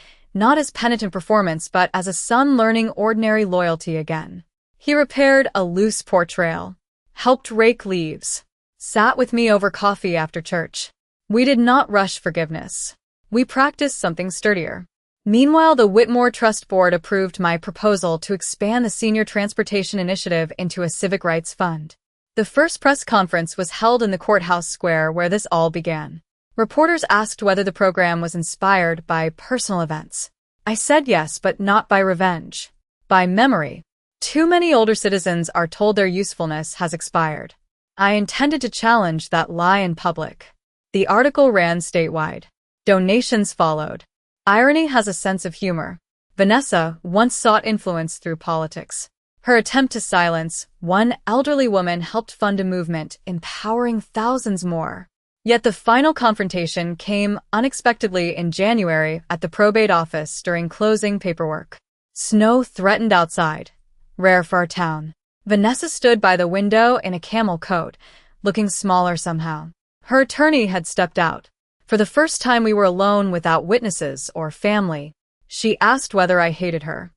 not as penitent performance, but as a son learning ordinary loyalty again. He repaired a loose porch rail, helped rake leaves, sat with me over coffee after church. We did not rush forgiveness. We practiced something sturdier. Meanwhile, the Whitmore Trust Board approved my proposal to expand the Senior Transportation Initiative into a civic rights fund. The first press conference was held in the courthouse square where this all began. Reporters asked whether the program was inspired by personal events. I said yes, but not by revenge. By memory. Too many older citizens are told their usefulness has expired. I intended to challenge that lie in public. The article ran statewide. Donations followed. Irony has a sense of humor. Vanessa once sought influence through politics. Her attempt to silence one elderly woman helped fund a movement, empowering thousands more. Yet the final confrontation came unexpectedly in January at the probate office during closing paperwork. Snow threatened outside, rare for our town. Vanessa stood by the window in a camel coat, looking smaller somehow. Her attorney had stepped out. For the first time we were alone without witnesses or family. She asked whether I hated her.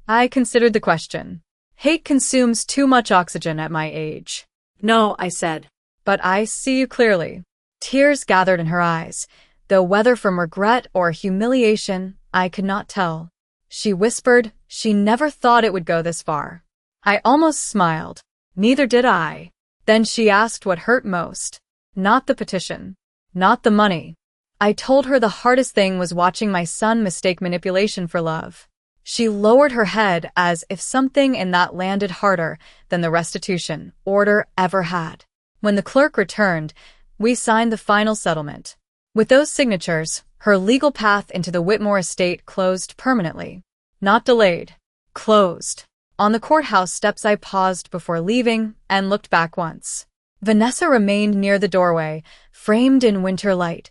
I considered the question. Hate consumes too much oxygen at my age. "No," I said. "But I see you clearly." Tears gathered in her eyes, though whether from regret or humiliation, I could not tell. She whispered she never thought it would go this far. I almost smiled. Neither did I. Then she asked what hurt most. Not the petition. Not the money. I told her the hardest thing was watching my son mistake manipulation for love. She lowered her head as if something in that landed harder than the restitution order ever had. When the clerk returned, we signed the final settlement. With those signatures, her legal path into the Whitmore estate closed permanently. Not delayed. Closed. On the courthouse steps I paused before leaving and looked back once. Vanessa remained near the doorway, framed in winter light,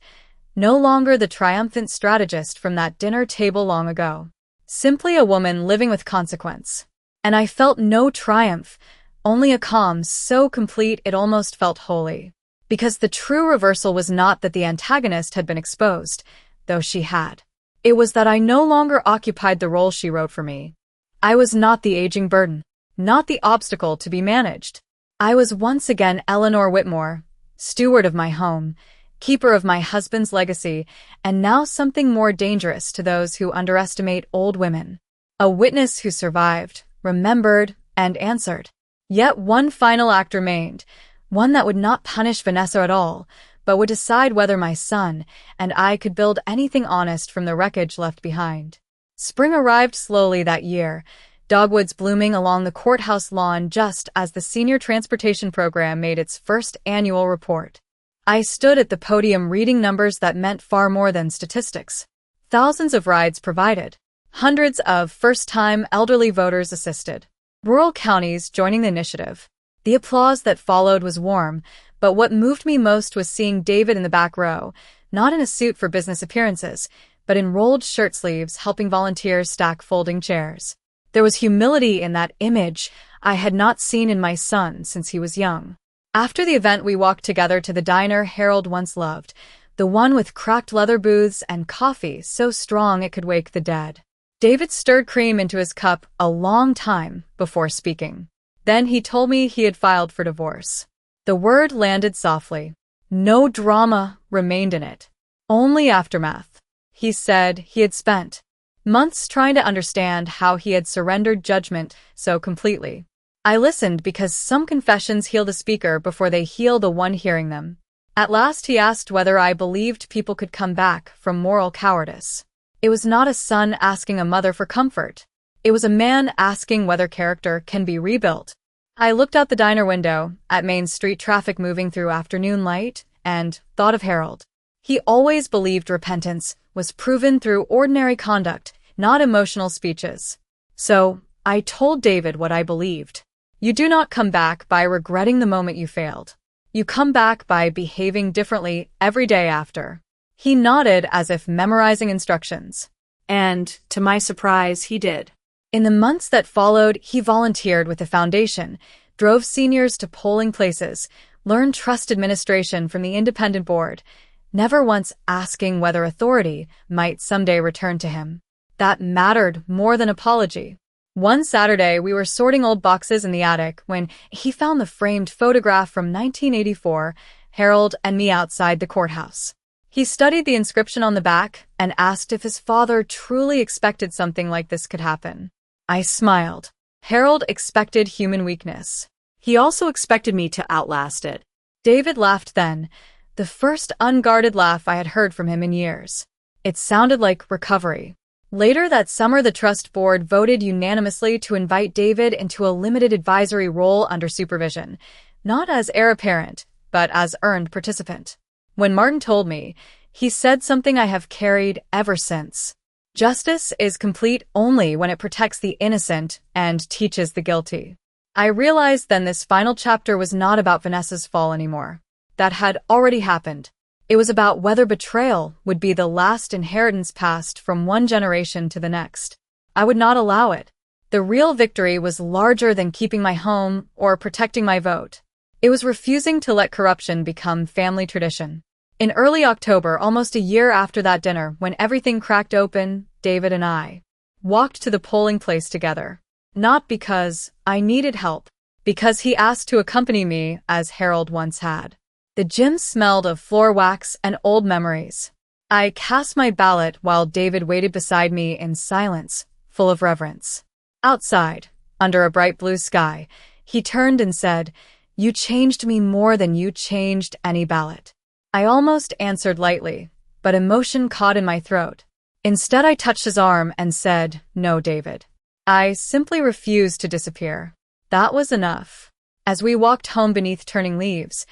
no longer the triumphant strategist from that dinner table long ago. Simply a woman living with consequence. And I felt no triumph, only a calm so complete it almost felt holy. Because the true reversal was not that the antagonist had been exposed, though she had. It was that I no longer occupied the role she wrote for me. I was not the aging burden, not the obstacle to be managed. I was once again Eleanor Whitmore, steward of my home, keeper of my husband's legacy, and now something more dangerous to those who underestimate old women. A witness who survived, remembered, and answered. Yet one final act remained, one that would not punish Vanessa at all, but would decide whether my son and I could build anything honest from the wreckage left behind. Spring arrived slowly that year, dogwoods blooming along the courthouse lawn just as the Senior Transportation Program made its first annual report. I stood at the podium reading numbers that meant far more than statistics. Thousands of rides provided. Hundreds of first-time elderly voters assisted. Rural counties joining the initiative. The applause that followed was warm, but what moved me most was seeing David in the back row, not in a suit for business appearances, but in rolled shirt sleeves helping volunteers stack folding chairs. There was humility in that image I had not seen in my son since he was young. After the event, we walked together to the diner Harold once loved, the one with cracked leather booths and coffee so strong it could wake the dead. David stirred cream into his cup a long time before speaking. Then he told me he had filed for divorce. The word landed softly. No drama remained in it. Only aftermath. He said he had spent months trying to understand how he had surrendered judgment so completely. I listened because some confessions heal the speaker before they heal the one hearing them. At last he asked whether I believed people could come back from moral cowardice. It was not a son asking a mother for comfort. It was a man asking whether character can be rebuilt. I looked out the diner window, at Main Street traffic moving through afternoon light, and thought of Harold. He always believed repentance was proven through ordinary conduct, not emotional speeches. So, I told David what I believed. You do not come back by regretting the moment you failed. You come back by behaving differently every day after. He nodded as if memorizing instructions. And, to my surprise, he did. In the months that followed, he volunteered with the foundation, drove seniors to polling places, learned trust administration from the independent board, never once asking whether authority might someday return to him. That mattered more than apology. One Saturday, we were sorting old boxes in the attic when he found the framed photograph from 1984, Harold and me outside the courthouse. He studied the inscription on the back and asked if his father truly expected something like this could happen. I smiled. Harold expected human weakness. He also expected me to outlast it. David laughed then, the first unguarded laugh I had heard from him in years. It sounded like recovery. Later that summer, the trust board voted unanimously to invite David into a limited advisory role under supervision, not as heir apparent, but as earned participant. When Martin told me, he said something I have carried ever since. Justice is complete only when it protects the innocent and teaches the guilty. I realized then this final chapter was not about Vanessa's fall anymore. That had already happened. It was about whether betrayal would be the last inheritance passed from one generation to the next. I would not allow it. The real victory was larger than keeping my home or protecting my vote. It was refusing to let corruption become family tradition. In early October, almost a year after that dinner, when everything cracked open, David and I walked to the polling place together. Not because I needed help, because he asked to accompany me as Harold once had. The gym smelled of floor wax and old memories. I cast my ballot while David waited beside me in silence, full of reverence. Outside, under a bright blue sky, he turned and said, "You changed me more than you changed any ballot." I almost answered lightly, but emotion caught in my throat. Instead, I touched his arm and said, "No, David." I simply refused to disappear. That was enough. As we walked home beneath turning leaves,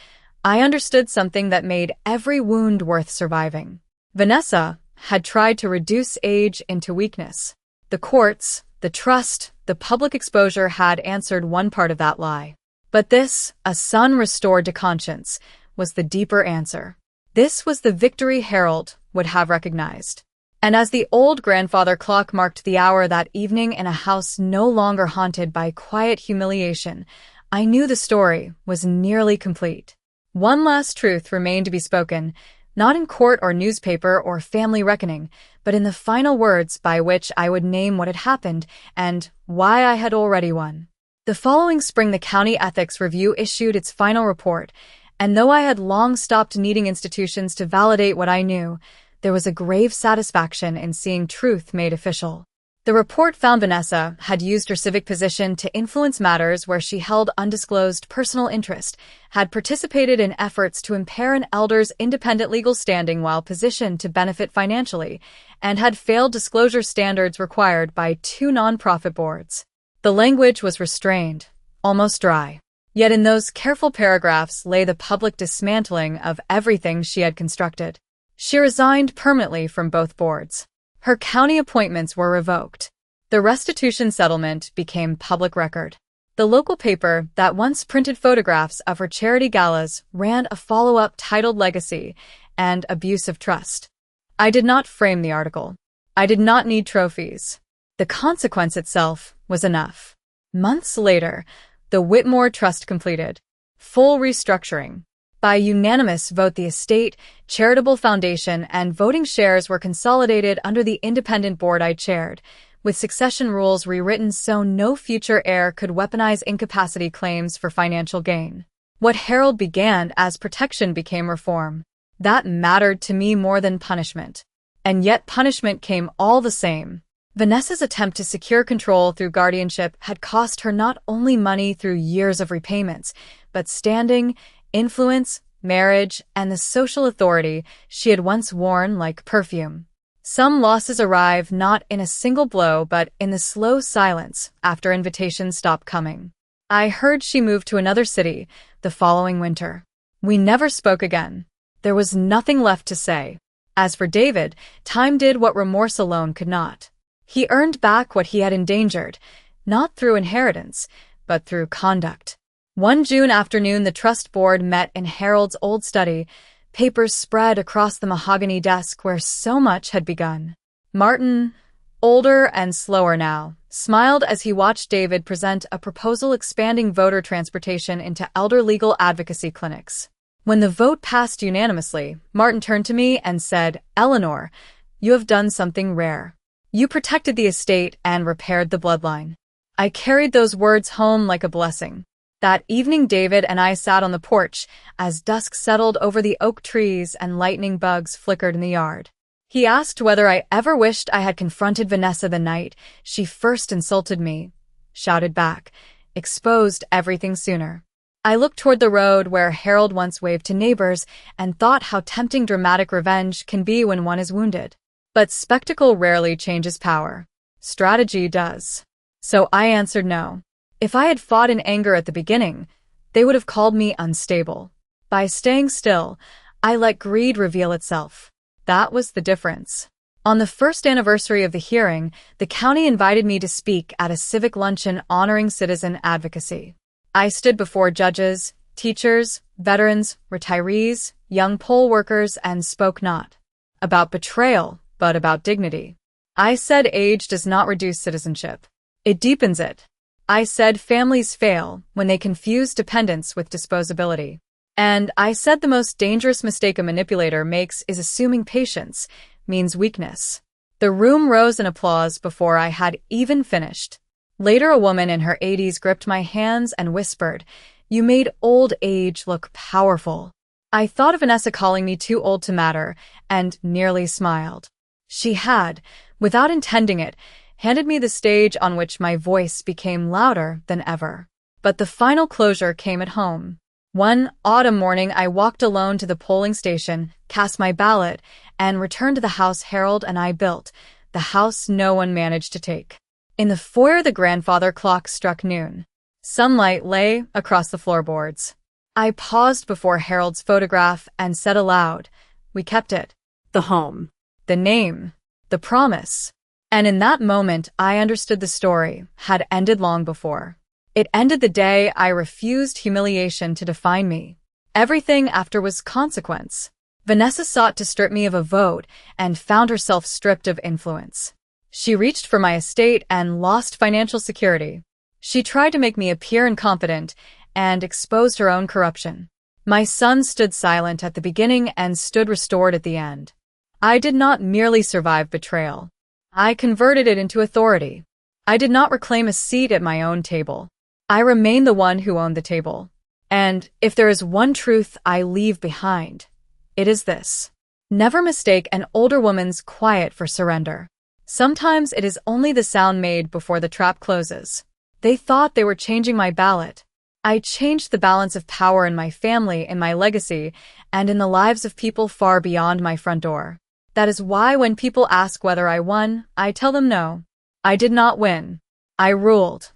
I understood something that made every wound worth surviving. Vanessa had tried to reduce age into weakness. The courts, the trust, the public exposure had answered one part of that lie. But this, a son restored to conscience, was the deeper answer. This was the victory Harold would have recognized. And as the old grandfather clock marked the hour that evening in a house no longer haunted by quiet humiliation, I knew the story was nearly complete. One last truth remained to be spoken, not in court or newspaper or family reckoning, but in the final words by which I would name what had happened and why I had already won. The following spring, the County Ethics Review issued its final report, and though I had long stopped needing institutions to validate what I knew, there was a grave satisfaction in seeing truth made official. The report found Vanessa had used her civic position to influence matters where she held undisclosed personal interest, had participated in efforts to impair an elder's independent legal standing while positioned to benefit financially, and had failed disclosure standards required by 2 nonprofit boards. The language was restrained, almost dry. Yet in those careful paragraphs lay the public dismantling of everything she had constructed. She resigned permanently from both boards. Her county appointments were revoked. The restitution settlement became public record. The local paper that once printed photographs of her charity galas ran a follow-up titled Legacy and Abuse of Trust. I did not frame the article. I did not need trophies. The consequence itself was enough. Months later, the Whitmore Trust completed full restructuring. By unanimous vote, the estate, charitable foundation, and voting shares were consolidated under the independent board I chaired, with succession rules rewritten so no future heir could weaponize incapacity claims for financial gain. What Harold began as protection became reform. That mattered to me more than punishment. And yet punishment came all the same. Vanessa's attempt to secure control through guardianship had cost her not only money through years of repayments, but standing, influence, marriage, and the social authority she had once worn like perfume. Some losses arrive not in a single blow but in the slow silence after invitations stop coming. I heard she moved to another city the following winter. We never spoke again. There was nothing left to say. As for David, time did what remorse alone could not. He earned back what he had endangered, not through inheritance, but through conduct. One June afternoon, the trust board met in Harold's old study, papers spread across the mahogany desk where so much had begun. Martin, older and slower now, smiled as he watched David present a proposal expanding voter transportation into elder legal advocacy clinics. When the vote passed unanimously, Martin turned to me and said, "Eleanor, you have done something rare. You protected the estate and repaired the bloodline." I carried those words home like a blessing. That evening, David and I sat on the porch as dusk settled over the oak trees and lightning bugs flickered in the yard. He asked whether I ever wished I had confronted Vanessa the night she first insulted me, shouted back, exposed everything sooner. I looked toward the road where Harold once waved to neighbors and thought how tempting dramatic revenge can be when one is wounded. But spectacle rarely changes power. Strategy does. So I answered no. If I had fought in anger at the beginning, they would have called me unstable. By staying still, I let greed reveal itself. That was the difference. On the first anniversary of the hearing, the county invited me to speak at a civic luncheon honoring citizen advocacy. I stood before judges, teachers, veterans, retirees, young poll workers, and spoke not about betrayal, but about dignity. I said age does not reduce citizenship. It deepens it. I said families fail when they confuse dependence with disposability. And I said the most dangerous mistake a manipulator makes is assuming patience means weakness. The room rose in applause before I had even finished. Later, a woman in her 80s gripped my hands and whispered, "You made old age look powerful." I thought of Vanessa calling me too old to matter and nearly smiled. She had, without intending it, handed me the stage on which my voice became louder than ever. But the final closure came at home. One autumn morning, I walked alone to the polling station, cast my ballot, and returned to the house Harold and I built, the house no one managed to take. In the foyer, the grandfather clock struck noon. Sunlight lay across the floorboards. I paused before Harold's photograph and said aloud, "We kept it." The home. The name. The promise. And in that moment, I understood the story had ended long before. It ended the day I refused humiliation to define me. Everything after was consequence. Vanessa sought to strip me of a vote and found herself stripped of influence. She reached for my estate and lost financial security. She tried to make me appear incompetent and exposed her own corruption. My son stood silent at the beginning and stood restored at the end. I did not merely survive betrayal. I converted it into authority. I did not reclaim a seat at my own table. I remained the one who owned the table. And if there is one truth I leave behind, it is this. Never mistake an older woman's quiet for surrender. Sometimes it is only the sound made before the trap closes. They thought they were changing my ballot. I changed the balance of power in my family, in my legacy, and in the lives of people far beyond my front door. That is why when people ask whether I won, I tell them no. I did not win. I ruled.